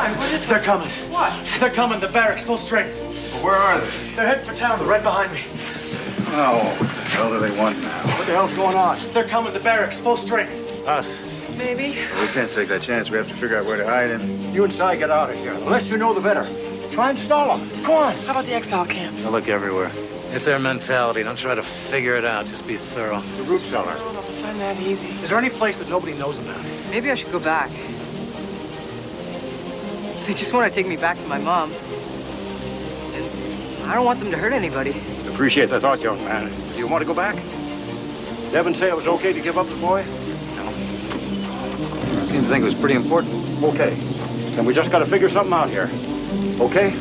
Why? What is it? They're coming. What? They're coming. The barracks, full strength. Well, where are they? They're heading for town. They're right behind me. Oh, what the hell do they want now? What the hell's going on? They're coming. The barracks, full strength. Us. Maybe. Well, we can't take that chance. We have to figure out where to hide him. You and Si get out of here. The less you know, the better. Try and stall them. Go on. How about the exile camp? They'll look everywhere. It's their mentality. Don't try to figure it out. Just be thorough. The root cellar. I don't know if I find that easy. Is there any place that nobody knows about? Maybe I should go back. They just want to take me back to my mom. And I don't want them to hurt anybody. Appreciate the thought, young man. Do you want to go back? Devin say it was okay to give up the boy? No. I seem to think it was pretty important. Okay. Then we just got to figure something out here. Okay?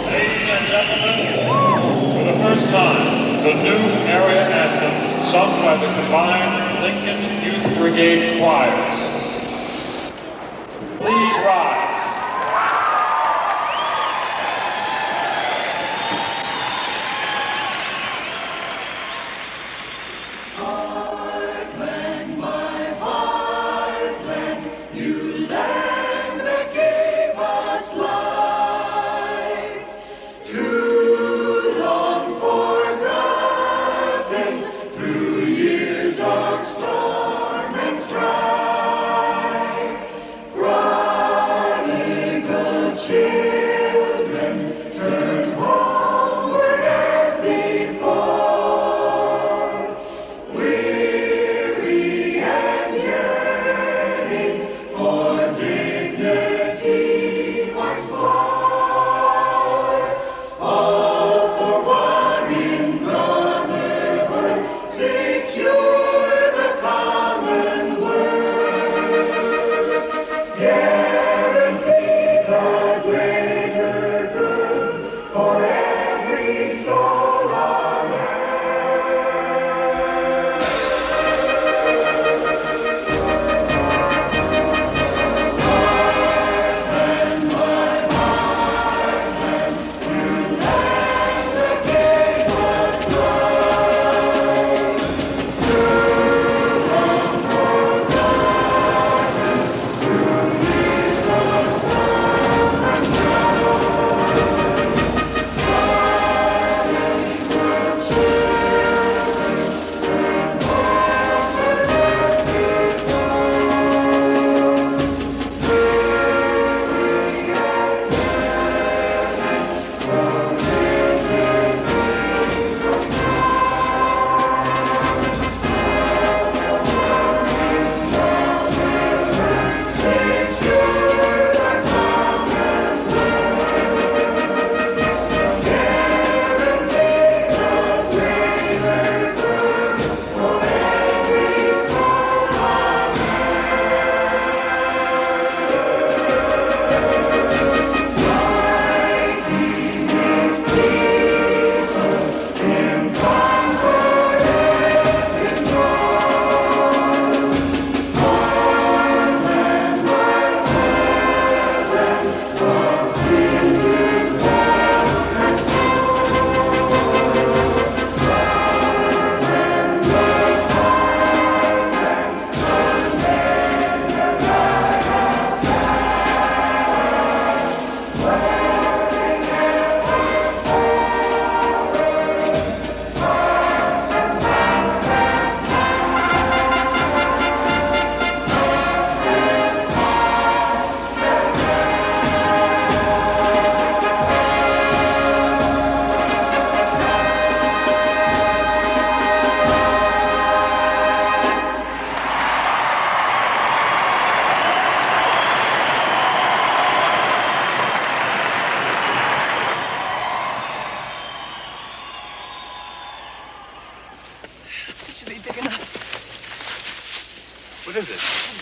Ladies and gentlemen, for the first time, the new area anthem sung by the combined Lincoln Youth Brigade choirs. Please rise.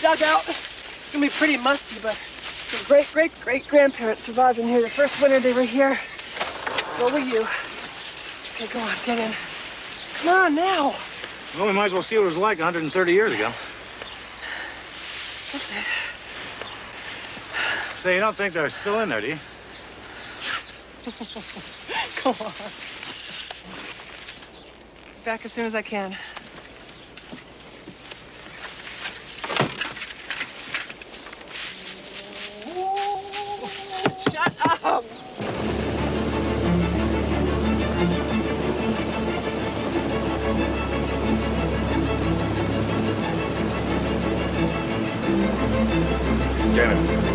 Dugout. It's gonna be pretty musty, but the great-great-great-grandparents survived in here. The first winter they were here, so will you. Okay, go on, get in. Come on now. Well, we might as well see what it was like 130 years ago. That's it. Say, you don't think they're still in there, do you? Go on. Back as soon as I can. Get him.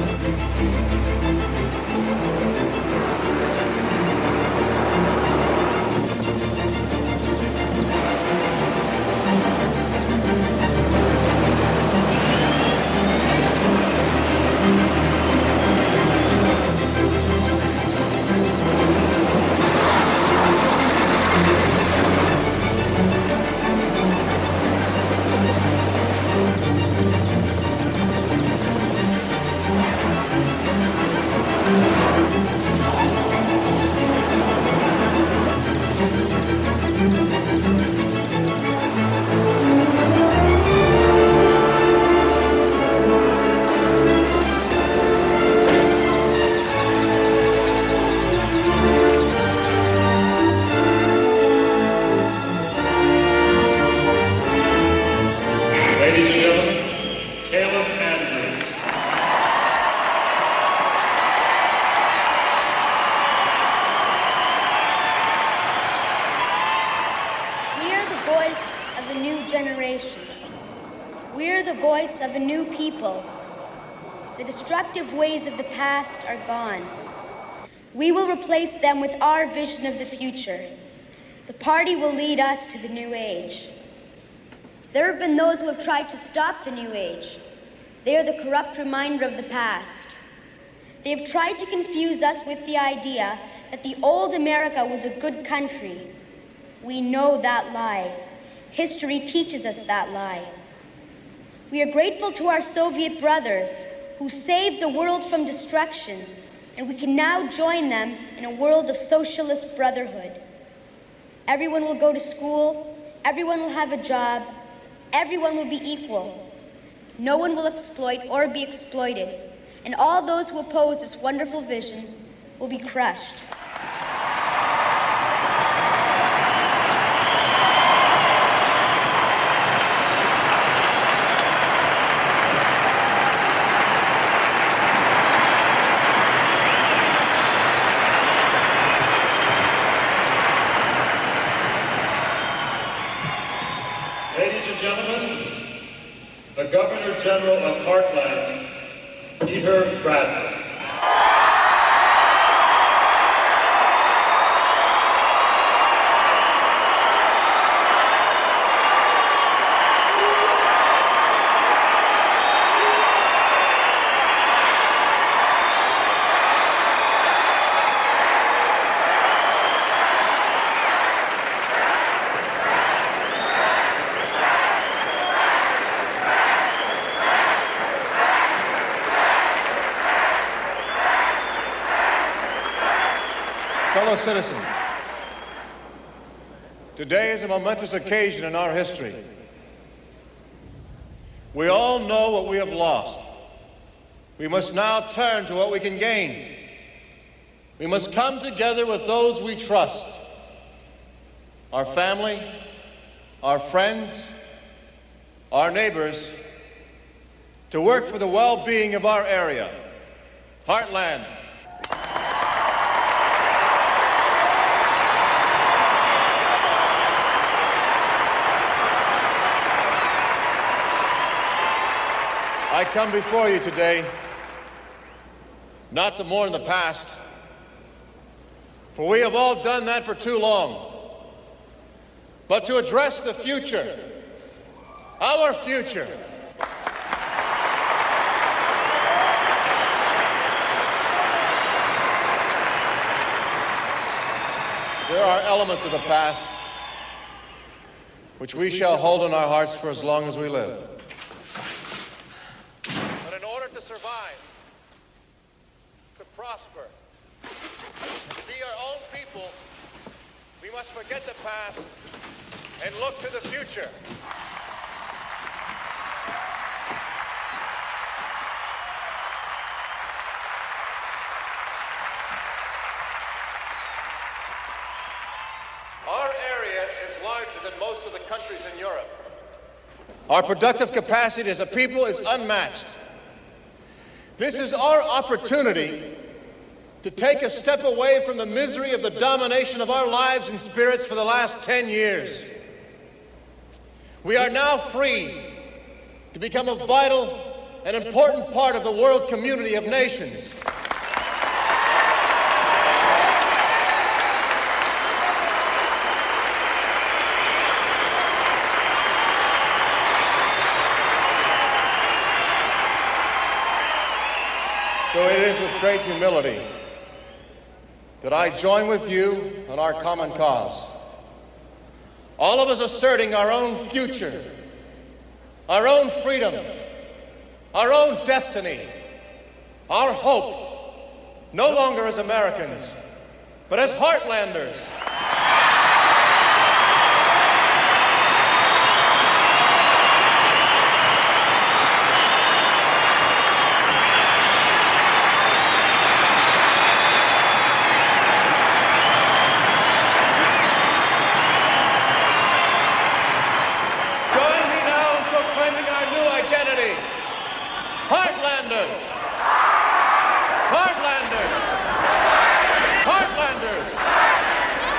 Of a new people. The destructive ways of the past are gone. We will replace them with our vision of the future. The party will lead us to the new age. There have been those who have tried to stop the new age. They are the corrupt reminder of the past. They have tried to confuse us with the idea that the old America was a good country. We know that lie. History teaches us that lie. We are grateful to our Soviet brothers who saved the world from destruction, and we can now join them in a world of socialist brotherhood. Everyone will go to school, everyone will have a job, everyone will be equal. No one will exploit or be exploited, and all those who oppose this wonderful vision will be crushed. The Governor General of Heartland, Peter Bradford. Fellow citizens, today is a momentous occasion in our history. We all know what we have lost. We must now turn to what we can gain. We must come together with those we trust, our family, our friends, our neighbors, to work for the well-being of our area, Heartland. I come before you today not to mourn the past, for we have all done that for too long, but to address the future, our future. There are elements of the past which we shall hold in our hearts for as long as we live. But in order to survive, to prosper, to be our own people, we must forget the past and look to the future. Our area is larger than most of the countries in Europe. Our productive capacity as a people is unmatched. This is our opportunity to take a step away from the misery of the domination of our lives and spirits for the last 10 years. We are now free to become a vital an important part of the world community of nations. So it is with great humility that I join with you on our common cause. All of us asserting our own future, our own freedom, our own destiny, our hope, no longer as Americans, but as Heartlanders. Heartlanders! Heartlanders! Heartlanders!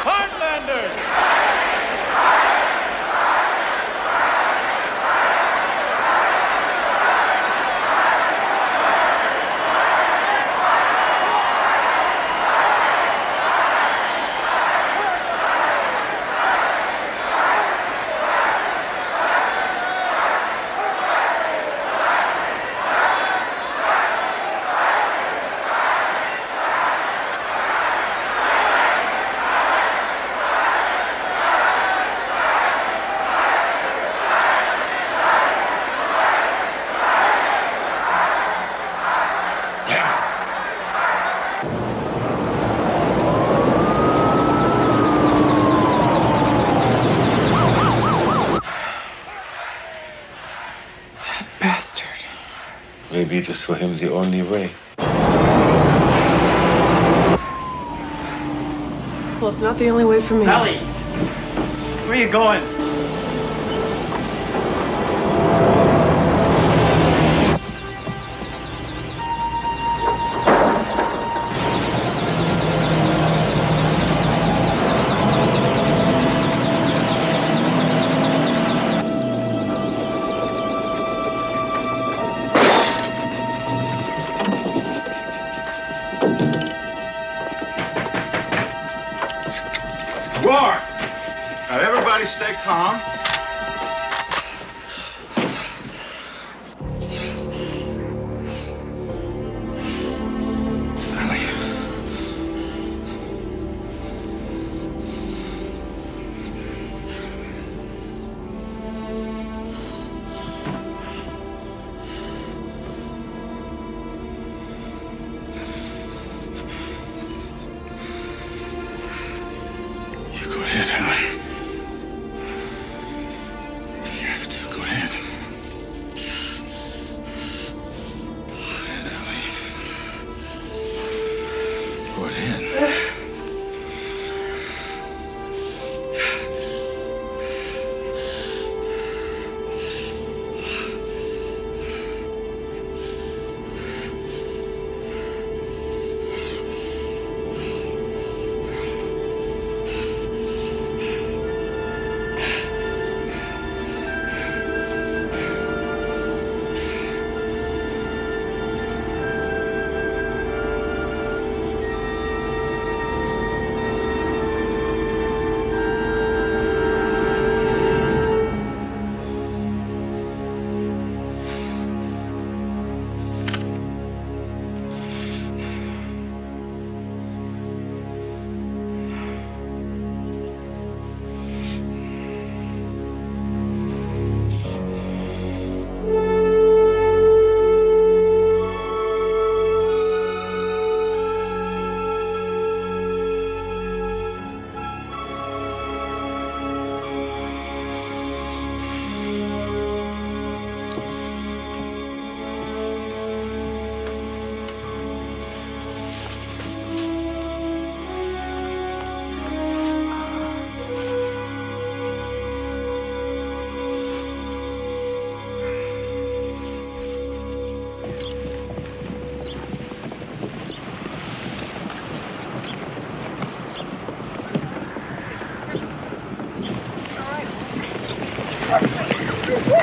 Heartlanders! Maybe it is for him the only way. Well, it's not the only way for me. Ellie! Where are you going? War! Now everybody stay calm.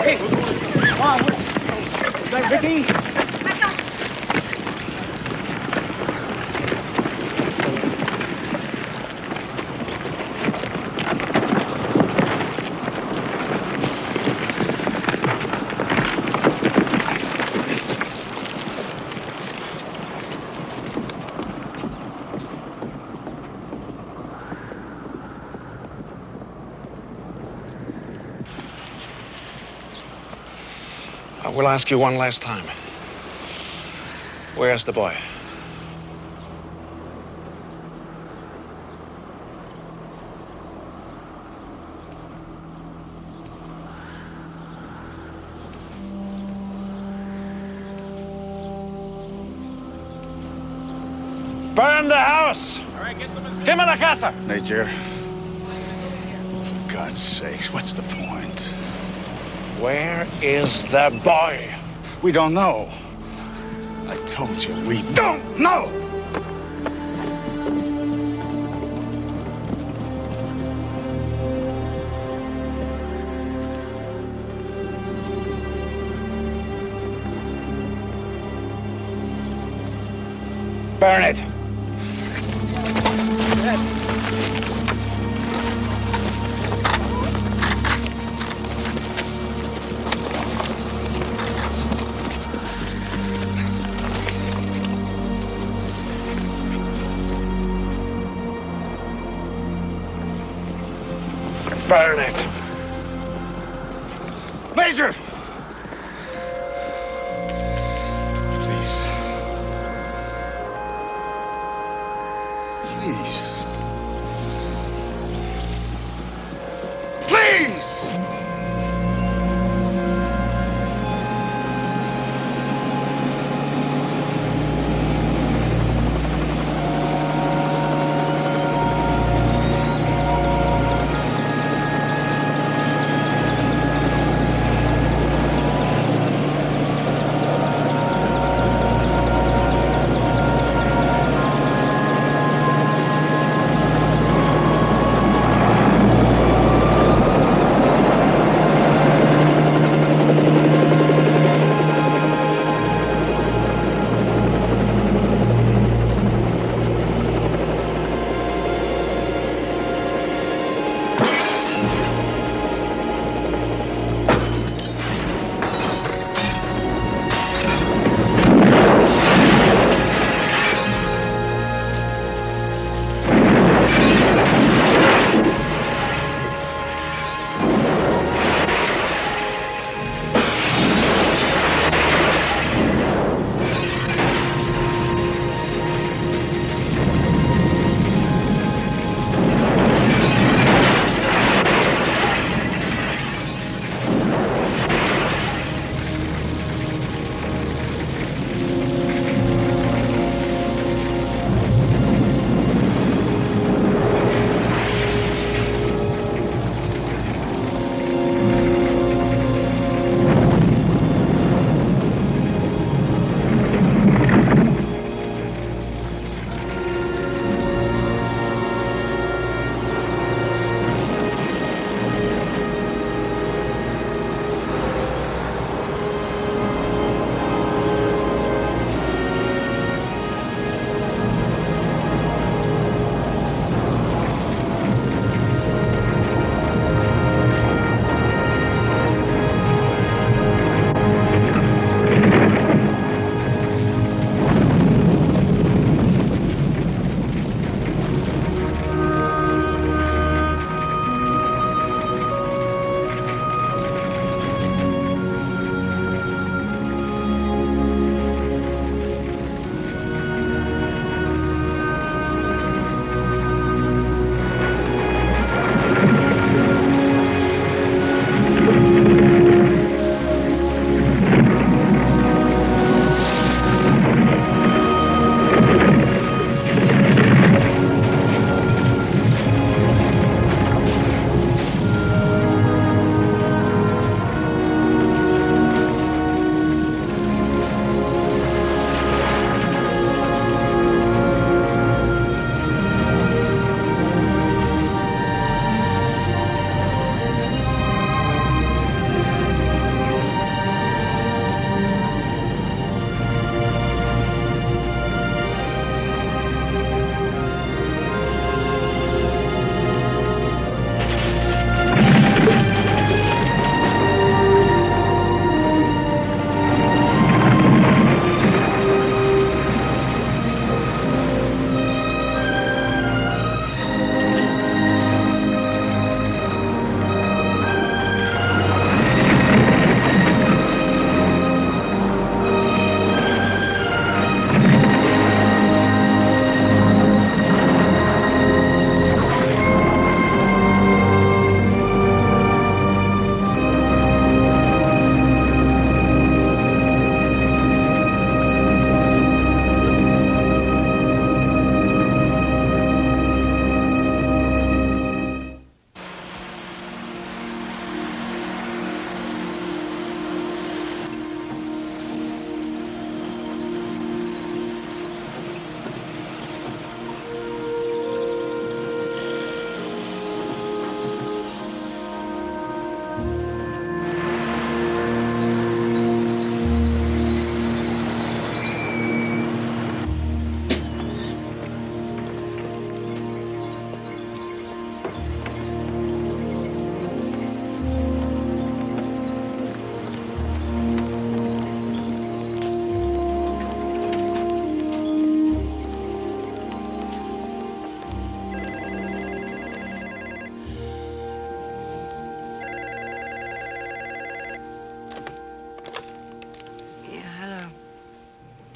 Hey, come on. that Vicky? I will ask you one last time. Where's the boy? Burn the house! All right, get them in. Quema la casa! Major, for God's sakes, what's the point? Where is the boy? We don't know. I told you, we don't know! Burn it! Burn it! Major! Please. Please. Please!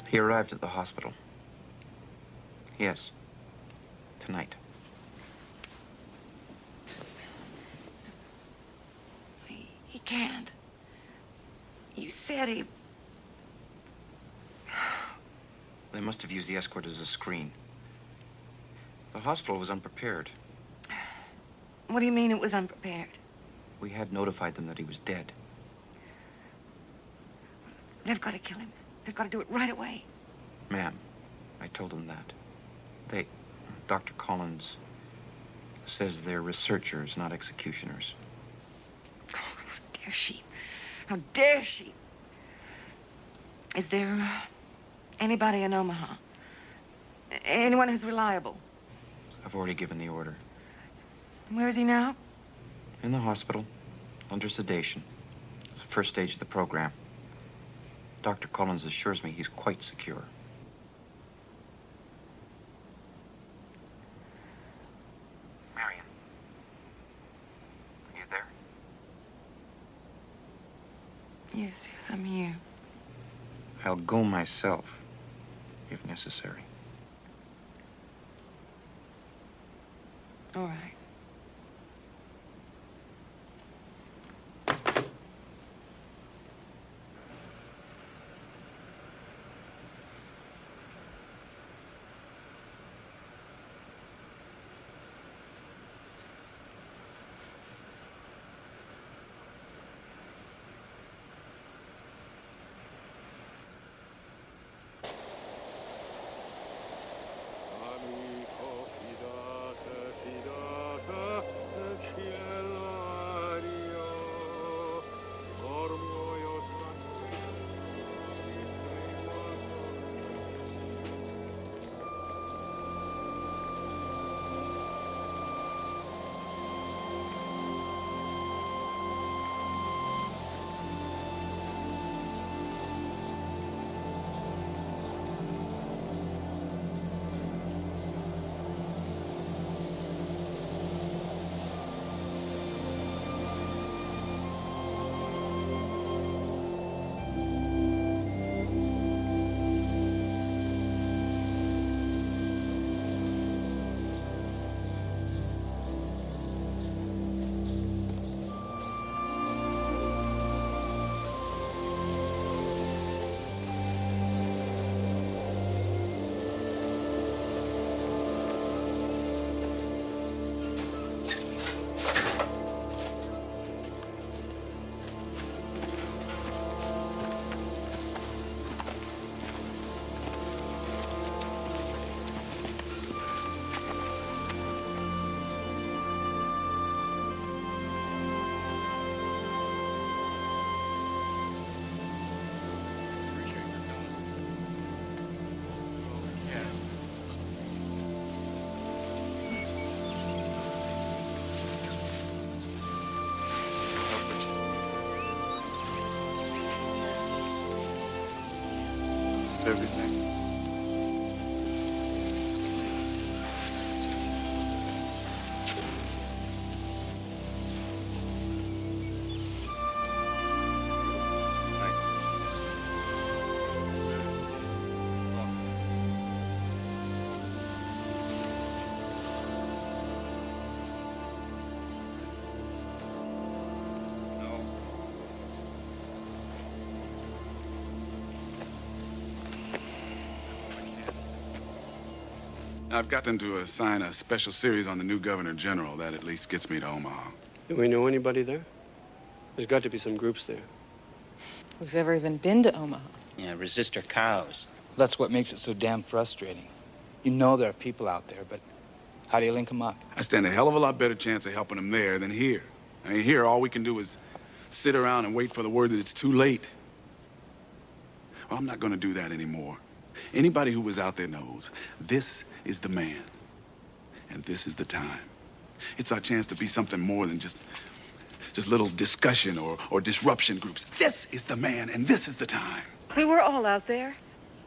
He arrived at the hospital. Yes. Tonight. He can't. You said he... They must have used the escort as a screen. The hospital was unprepared. What do you mean it was unprepared? We had notified them that he was dead. They've got to kill him. They've got to do it right away. Ma'am, I told them that. Dr. Collins says they're researchers, not executioners. Oh, how dare she? How dare she? Is there anybody in Omaha? Anyone who's reliable? I've already given the order. Where is he now? In the hospital, under sedation. It's the first stage of the program. Dr. Collins assures me he's quite secure. Marion, are you there? Yes, I'm here. I'll go myself, if necessary. All right. Everything. I've got them to assign a special series on the new Governor General. That at least gets me to Omaha. Do we know anybody there? There's got to be some groups there. Who's ever even been to Omaha? Yeah, resistor cows. That's what makes it so damn frustrating. You know there are people out there, but how do you link them up? I stand a hell of a lot better chance of helping them there than here. I mean, here, all we can do is sit around and wait for the word that it's too late. Well, I'm not going to do that anymore. Anybody who was out there knows this is the man, and this is the time. It's our chance to be something more than just little discussion or disruption groups. This is the man, and this is the time. We were all out there.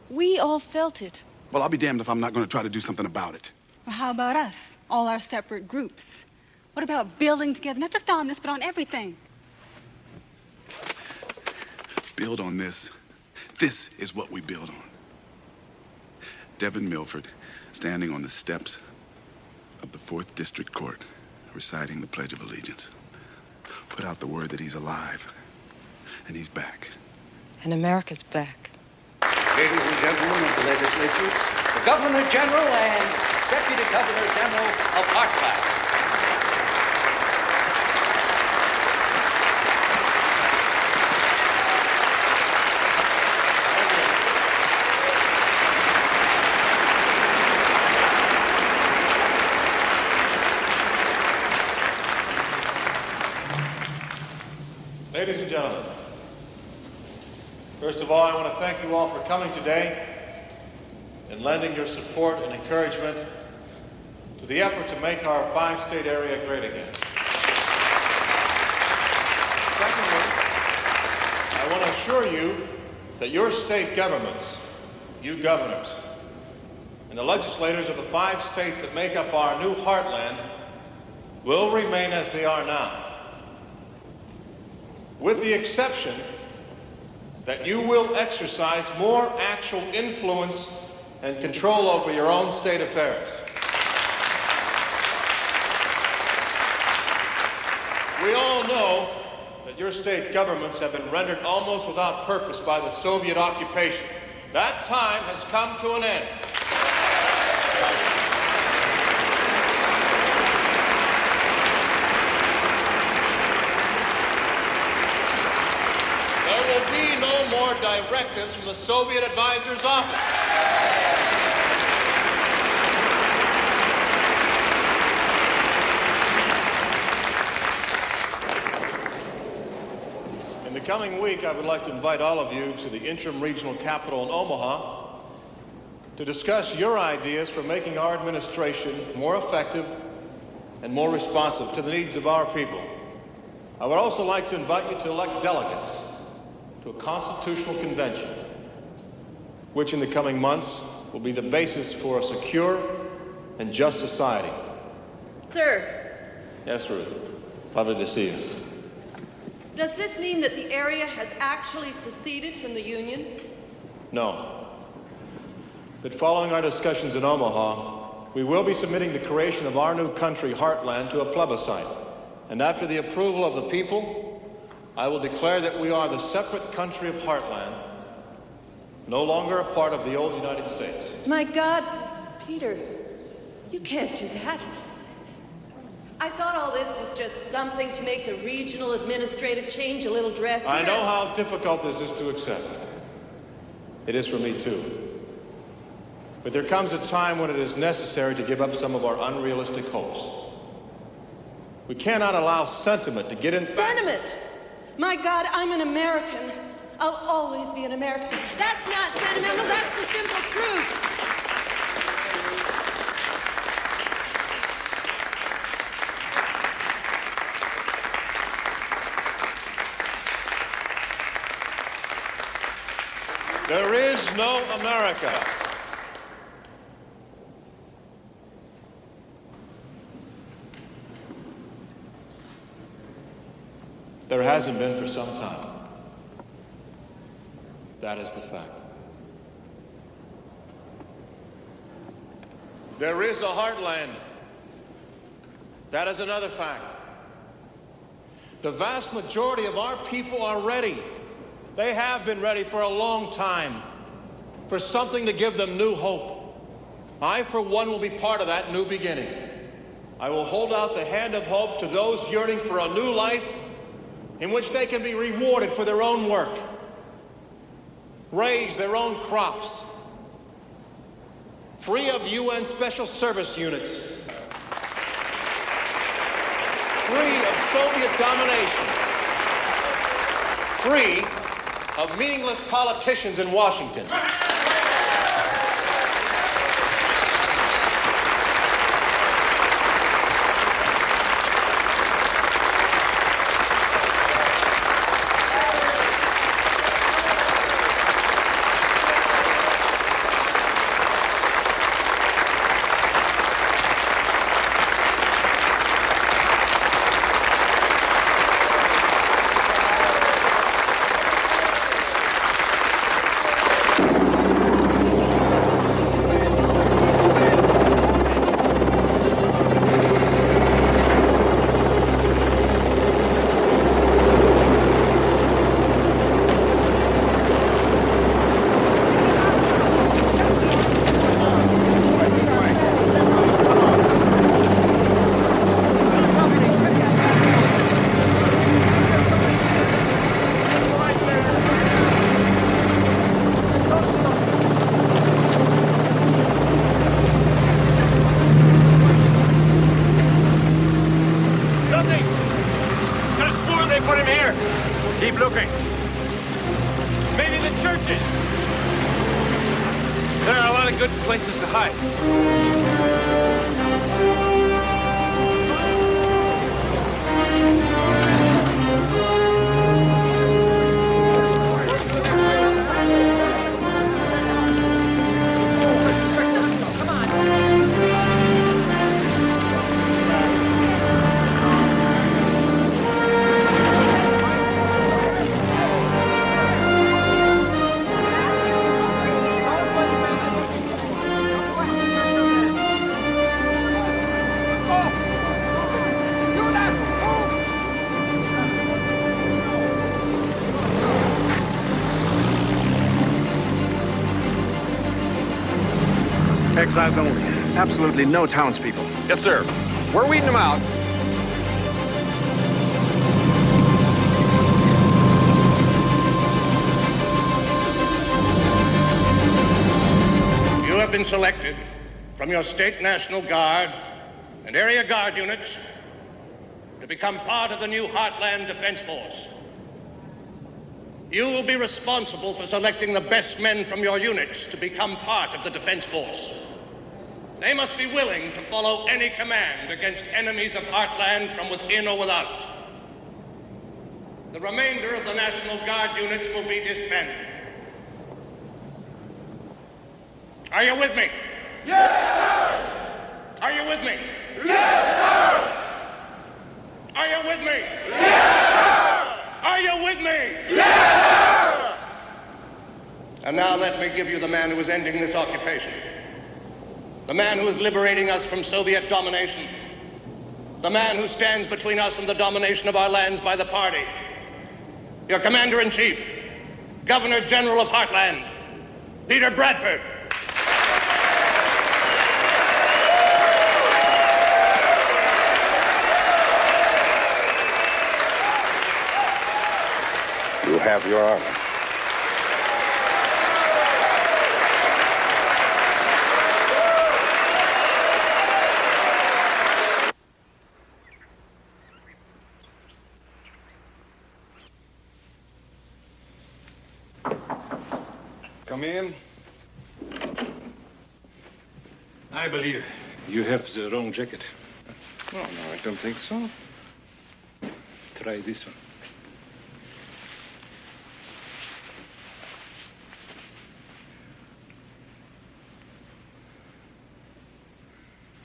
We all felt it. Well, I'll be damned if I'm not going to try to do something about it. Well, how about us? All our separate groups. What about building together, not just on this, but on everything? Build on this. This is what we build on. Devin Milford standing on the steps of the 4th District Court, reciting the Pledge of Allegiance. Put out the word that he's alive, and he's back. And America's back. Ladies and gentlemen of the legislatures, the Governor General and Deputy Governor General of Heartland. Ladies and gentlemen, first of all, I want to thank you all for coming today and lending your support and encouragement to the effort to make our 5-state area great again. Secondly, I want to assure you that your state governments, you governors, and the legislators of the 5 states that make up our new heartland will remain as they are now, with the exception that you will exercise more actual influence and control over your own state affairs. We all know that your state governments have been rendered almost without purpose by the Soviet occupation. That time has come to an end. There will be no more directives from the Soviet advisor's office. In the coming week, I would like to invite all of you to the interim regional capital in Omaha to discuss your ideas for making our administration more effective and more responsive to the needs of our people. I would also like to invite you to elect delegates to a constitutional convention, which in the coming months will be the basis for a secure and just society. Sir, Yes, Ruth. Lovely to see you. does this mean that the area has actually seceded from the Union? No. But following our discussions in Omaha, we will be submitting the creation of our new country, Heartland, to a plebiscite. And after the approval of the people, I will declare that we are the separate country of Heartland, no longer a part of the old United States. My God, Peter, you can't do that. I thought all this was just something to make the regional administrative change a little dressier. I know how difficult this is to accept. It is for me, too. But there comes a time when it is necessary to give up some of our unrealistic hopes. We cannot allow sentiment to get in... Sentiment? My God, I'm an American. I'll always be an American. That's not sentimental, that's the simple truth. There is no America. There hasn't been for some time. That is the fact. There is a heartland. That is another fact. The vast majority of our people are ready. They have been ready for a long time for something to give them new hope. I, for one, will be part of that new beginning. I will hold out the hand of hope to those yearning for a new life in which they can be rewarded for their own work, raise their own crops, free of UN special service units, free of Soviet domination, free of meaningless politicians in Washington. defenses. There are a lot of good places to hide. Exiles only. Absolutely no townspeople. Yes, sir. We're weeding them out. You have been selected from your state National Guard and area guard units to become part of the new Heartland Defense Force. You will be responsible for selecting the best men from your units to become part of the Defense Force. They must be willing to follow any command against enemies of Heartland from within or without. The remainder of the National Guard units will be disbanded. Are you with me? Yes, sir! Are you with me? Yes, sir! Are you with me? Yes, sir! Are you with me? Yes, sir! And now let me give you the man who is ending this occupation. The man who is liberating us from Soviet domination. The man who stands between us and the domination of our lands by the party. Your Commander-in-Chief, Governor-General of Heartland, Peter Bradford. You have your honor. Come in. I believe you have the wrong jacket. No, I don't think so. Try this one.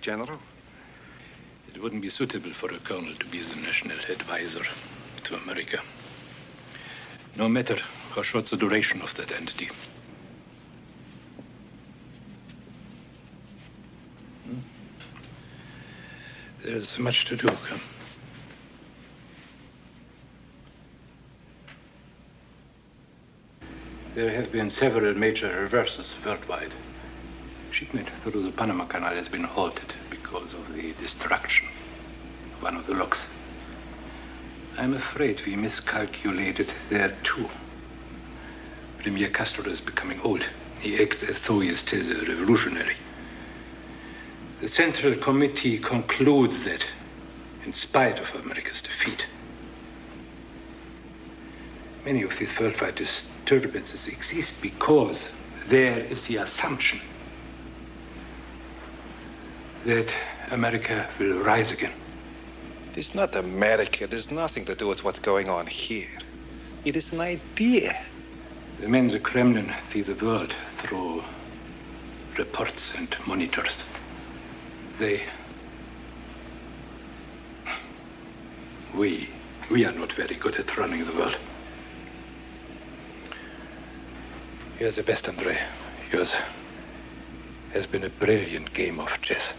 General? It wouldn't be suitable for a colonel to be the national advisor to America. No matter how short the duration of that entity. There's much to do. Come. There have been several major reversals worldwide. Shipment through the Panama Canal has been halted because of the destruction of one of the locks. I'm afraid we miscalculated there too. Premier Castro is becoming old. He acts as though he is still a revolutionary. The Central Committee concludes that, in spite of America's defeat, many of these worldwide disturbances exist because there is the assumption that America will rise again. It is not America. It has nothing to do with what's going on here. It is an idea. The men in the Kremlin see the world through reports and monitors. We are not very good at running the world. You're the best, Andrei. Yours has been a brilliant game of chess.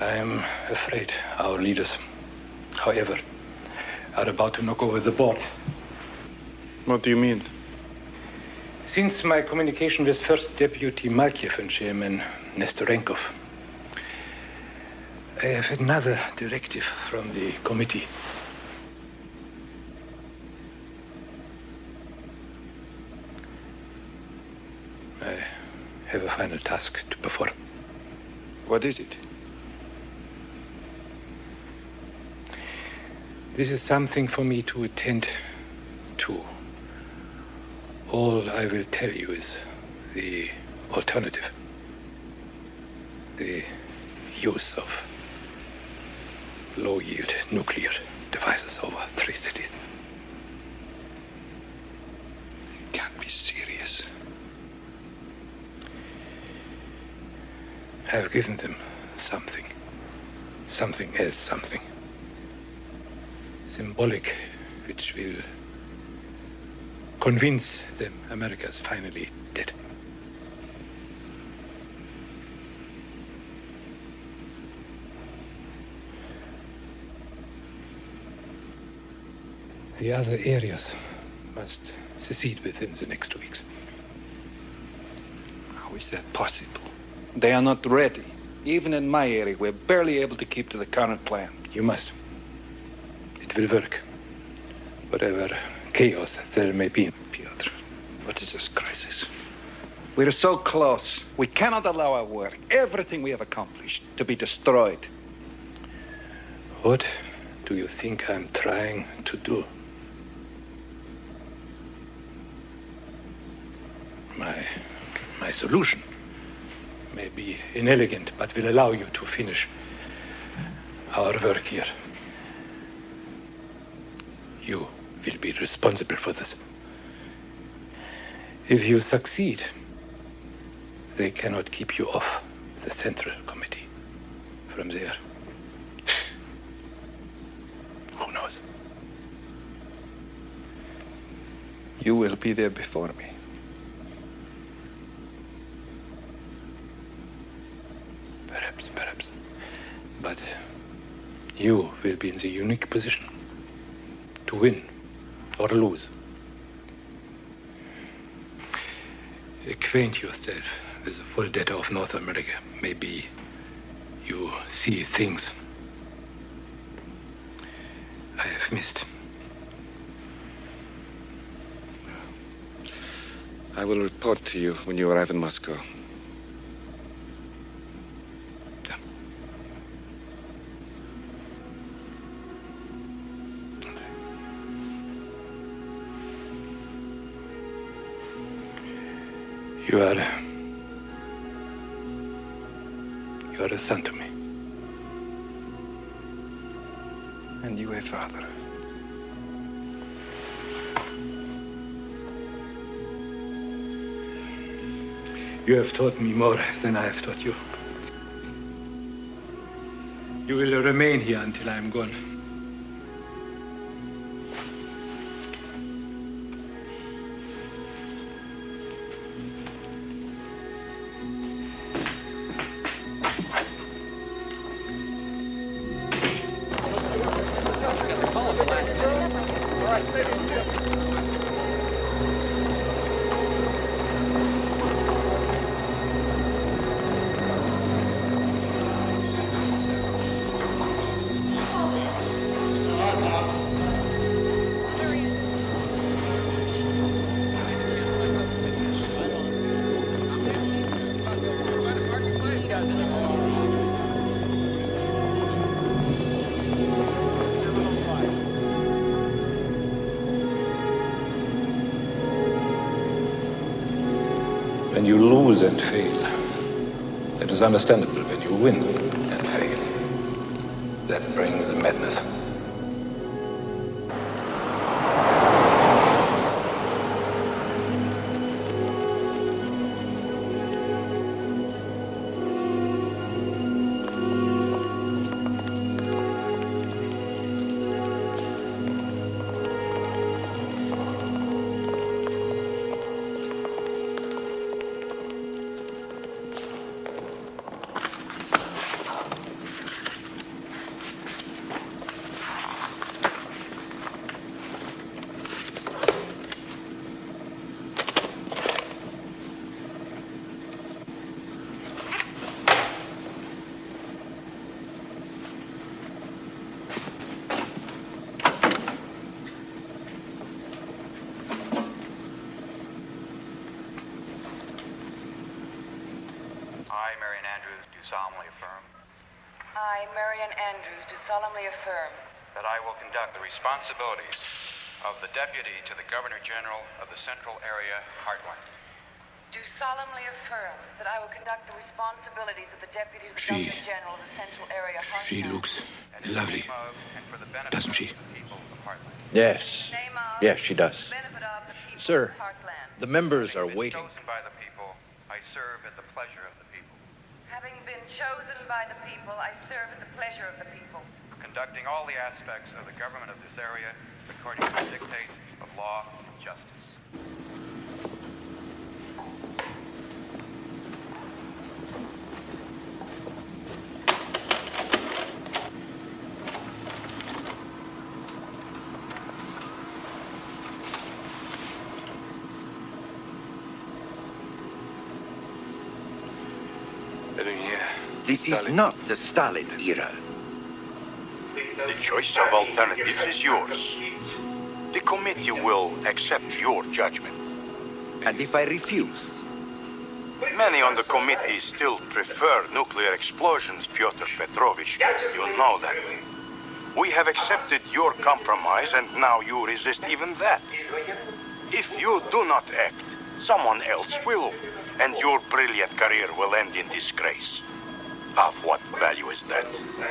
I'm afraid our leaders, however, are about to knock over the board. What do you mean? Since my communication with First Deputy Malkiev and Chairman Nestorenkov, I have another directive from the committee. I have a final task to perform. What is it? This is something for me to attend to All I will tell you is the alternative. The use of low-yield nuclear devices over 3 cities. Can't be serious. I've given them something. Something else, something. Symbolic, which will convince them America's finally dead. The other areas must secede within the next 2 weeks. How is that possible? They are not ready. Even in my area, we're barely able to keep to the current plan. You must. It will work. Whatever chaos there may be. Piotr, what is this crisis? We're so close. We cannot allow our work, everything we have accomplished, to be destroyed. What do you think I'm trying to do? My solution may be inelegant, but will allow you to finish our work here. You will be responsible for this. If you succeed, they cannot keep you off the Central Committee. From there, who knows? You will be there before me. Perhaps. But you will be in the unique position to win or lose. Acquaint yourself with the full data of North America. Maybe you see things I have missed. I will report to you when you arrive in Moscow. You are a son to me. And you a father. You have taught me more than I have taught you. You will remain here until I am gone. When you lose and fail, it is understandable. When you win and fail, that brings the madness. That I will conduct the responsibilities of the Deputy to the Governor General of the Central Area Heartland. Do solemnly affirm that I will conduct the responsibilities of the Deputy to the Governor General of the Central Area Heartland. She looks lovely, doesn't she? Yes. Yes, she does. Sir, the members are waiting. Chosen by the people, I serve at the pleasure of the people. Having been chosen by the people, I serve at the pleasure of the people. Conducting all the aspects of the government of this area according to the dictates of law and justice. This is not the Stalin era. The choice of alternatives is yours. The committee will accept your judgment. And if I refuse? Many on the committee still prefer nuclear explosions, Pyotr Petrovich. You know that. We have accepted your compromise, and now you resist even that. If you do not act, someone else will, and your brilliant career will end in disgrace. Of what value is that?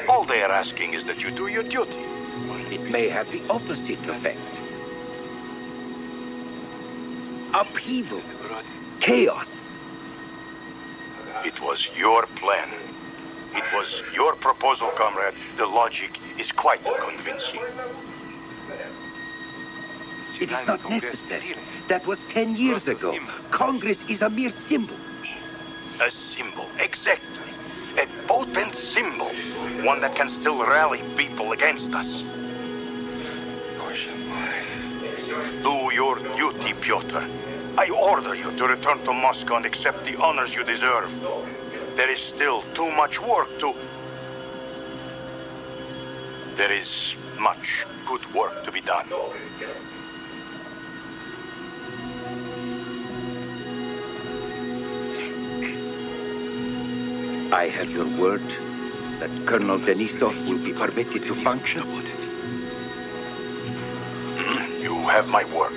All they are asking is that you do your duty. It may have the opposite effect. Upheaval. Chaos. It was your plan. It was your proposal, comrade. The logic is quite convincing. It is not necessary. That was 10 years ago. Congress is a mere symbol. A symbol, exactly. A potent symbol. One that can still rally people against us. Do your duty, Pyotr. I order you to return to Moscow and accept the honors you deserve. There is still too much work to... There is much good work to be done. I have your word that Colonel Denisov will be permitted to function? You have my word.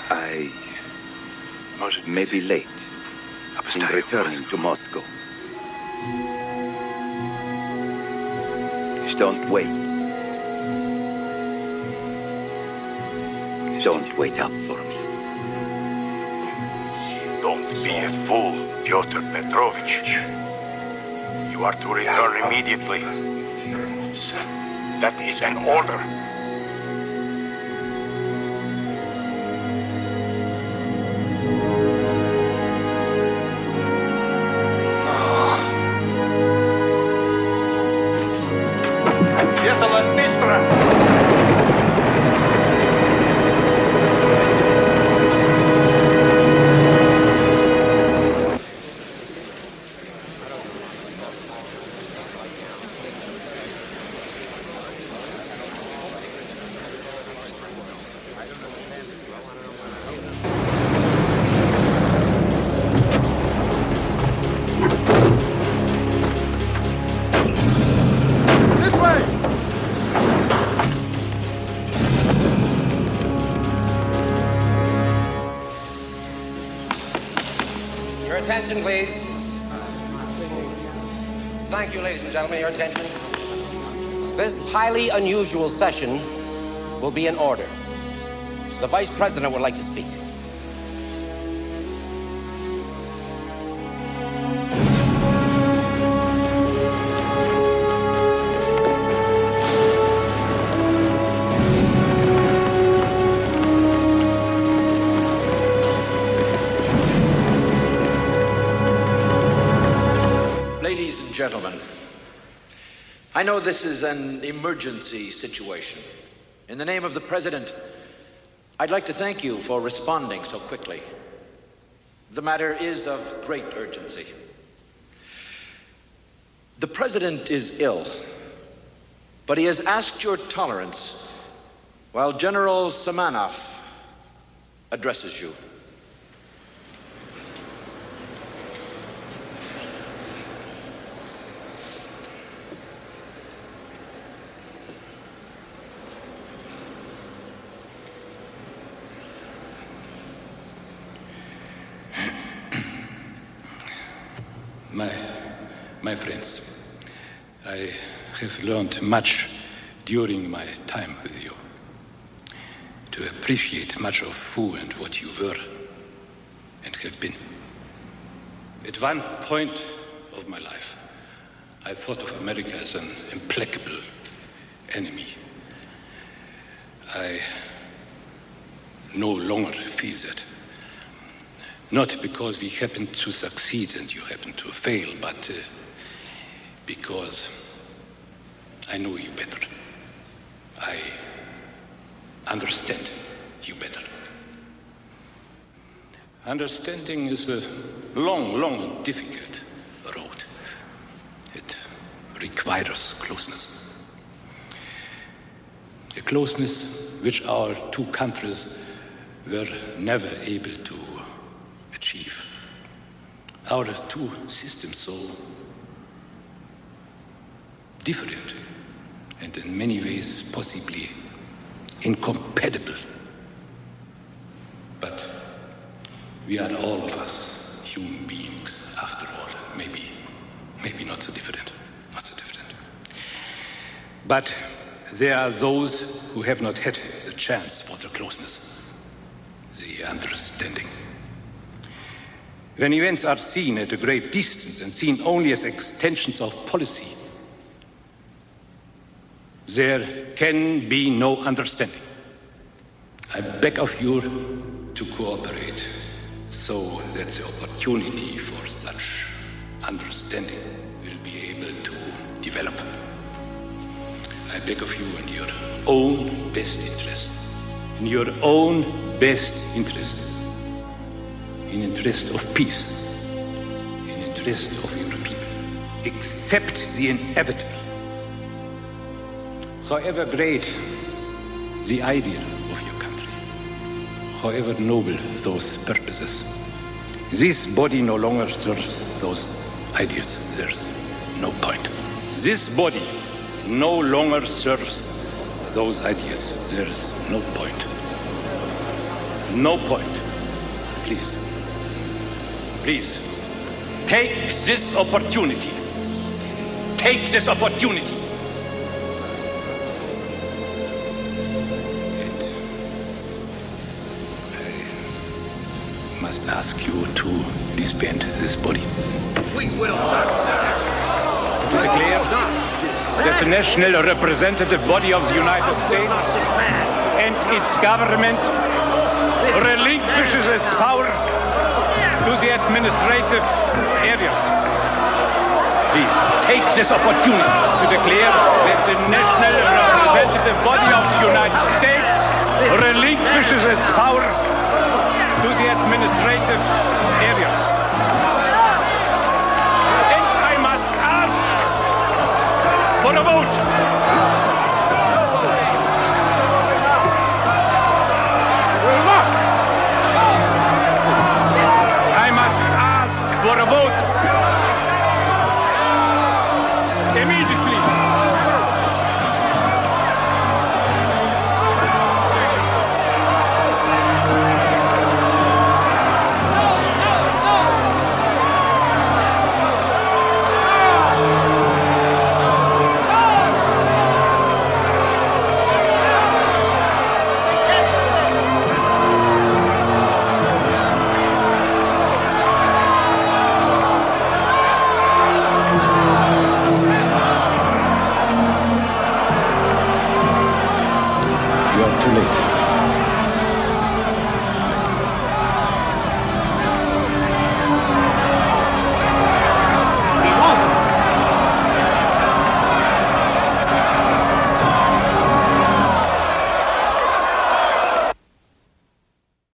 I may be late in returning to Moscow. Don't wait. Don't wait up for me. Don't be a fool, Pyotr Petrovich. You are to return immediately. That is an order. Attention, please. Thank you, ladies and gentlemen, your attention. This highly unusual session will be in order. The Vice President would like to speak. Gentlemen, I know this is an emergency situation. In the name of the President, I'd like to thank you for responding so quickly. The matter is of great urgency. The president is ill, but he has asked your tolerance while General Samanov addresses you. My friends, I have learned much during my time with you, to appreciate much of who and what you were and have been. At one point of my life, I thought of America as an implacable enemy. I no longer feel that. Not because we happen to succeed and you happen to fail, but because I know you better. I understand you better. Understanding is a long, long and difficult road. It requires closeness. A closeness which our two countries were never able to achieve. Our two systems so different and in many ways possibly incompatible. But we are all of us human beings after all. Maybe not so different, But there are those who have not had the chance for the closeness, the understanding. When events are seen at a great distance and seen only as extensions of policy, there can be no understanding. I beg of you to cooperate so that the opportunity for such understanding will be able to develop. I beg of you in your own best interest, in interest of peace, in interest of your people, accept the inevitable. However great the idea of your country, however noble those purposes, this body no longer serves those ideas. There's no point. This body no longer serves those ideas. There's no point. No point. Please, take this opportunity. Take this opportunity. I must ask you to disband this body. We will not, sir. To declare that the national representative body of the United States and its government relinquishes its power to the administrative areas. Please, take this opportunity to declare that the national representative body of the United States relinquishes its power to the administrative areas. And I must ask for a vote.